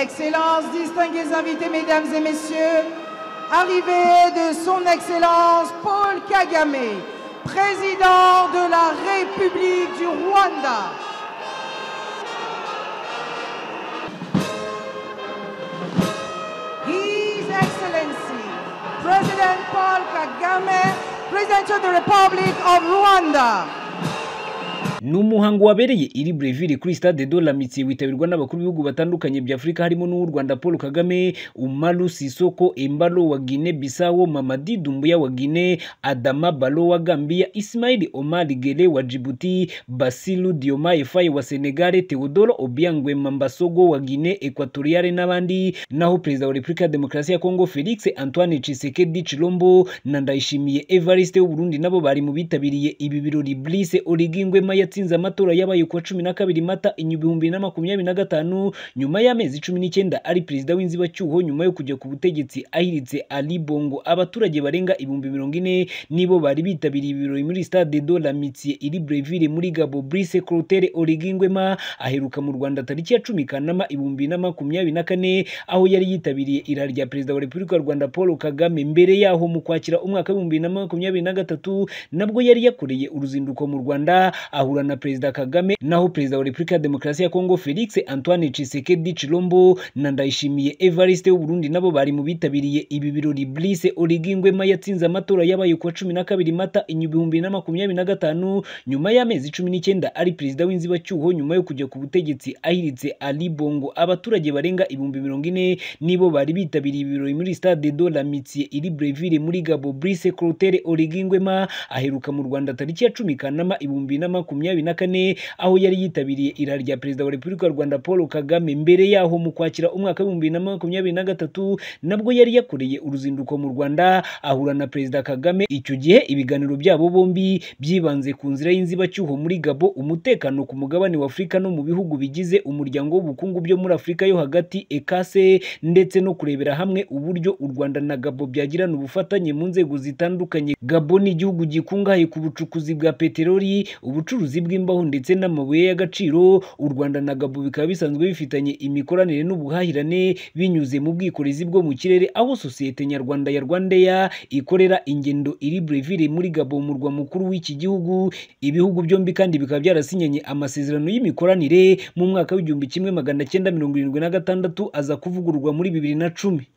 Excellences, distingués invités, mesdames et messieurs, arrivée de son Excellence Paul Kagame, président de la République du Rwanda. His Excellency, President Paul Kagame, President of the Republic of Rwanda. Numuhango wabereye iri Breville kuri Stade de l'Amitié witabirwa n'abakuru b'ibihugu batandukanye bya Afrika harimo n'u Rwanda Paul Kagame, Umaru Sisoko Embalo wa Guinea Bissau, Mamadi Doumbouya wa Guinea, Adama Barrow wa Gambia, Ismail Omar Guelleh wa Djibouti, Bassirou Diomaye Faye wa Senegal, Teodoro Obiang Nguema wa Guinea Equatoriale n'abandi. Naho Perezida wa Repubulika ya Demokarasi ya Kongo Felix Antoine Tshisekedi Tshilombo na Ndayishimiye Evariste w'u Burundi nabo bari mu bitabiriye ibi birori. Brice Oligui Nguema yatsinze amatora yabaye ku 12 Mata 2025 nyuma y'amezi 19 ari perezida w'inzibacyuho nyuma yo kujya ku butegetsi ahiritse Ali Bongo. Abaturage barenga 40,000 nibo bari bitabiriye ibirori muri Stade de l'Amitié iri Breville muri Gabo. Brice Clotaire Oligui Nguema aheruka mu Rwanda tariki ya 10 Kanama 2024 aho yari yitabiriye irari rya perezida wa Repubulika y'u Rwanda Paul Kagame. Mbere yaho mu kwakira umwaka 2023 nabwo yari yakoreye uruzinduko mu Rwanda ahura na Perezida Kagame. Naho Perezida wa Repubulika ya Demokarasi ya Kongo Felix Antoine Tshisekedi Tshilombo na Ndayishimiye Evariste w'u Burundi nabo bari mu bitabiriye ibi birori. Brice Oligui Nguema yatsinze amatora yabaye ku 12 Mata 2025 nyuma y'amezi 19 ari perezida w'inzibacyuho nyuma yo kujya ku butegetsi ahiritse Ali Bongo. Abaturage barenga 40,000 nibo bari bitabiriye ibirori muri Stade de l'Amitié iri Breville muri Gabo. Brice Clotaire Oligui Nguema aheruka mu Rwanda tariki ya 10 Kanama 2024 aho yari yitabiriye irari rya perezida wa Repubulika y'u Rwanda Paul Kagame. Mbere yaho mu kwakira umwaka 2023 nabwo yari yakoreye uruzinduko mu Rwanda ahura na Perezida Kagame. Icyo gihe ibiganiro byabo bombi byibanze ku nzira y'inzibacyuho muri Gabo, umutekano ku mugabane wa Afrika no mu bihugu bigize umuryango w'ubukungu byo muri Afrika yo hagati ECAC, ndetse no kurebera hamwe uburyo u Rwanda na Gabo byagirana ubufatanye mu nzego zitandukanye. Gabo ni igihugu gikungahaye ku bucukuzi bwa peteroli, ubucuruzi bw'imbaho ndetse n'amabuye y'agaciro. U Rwanda na Gabo bikaba bisanzwe bifitanye imikoranire n'ubuhahirane binyuze mu bwikorezi bwo mu kirere, aho sosiyete nyarwanda ya Rwandair ikorera ingendo iri Breville muri Gabo, murwa mukuru w'iki gihugu. Ibihugu byombi kandi bikaba byarasinyanye amasezerano y'imikoranire mu mwaka w'1976 aza kuvugururwa muri 2010.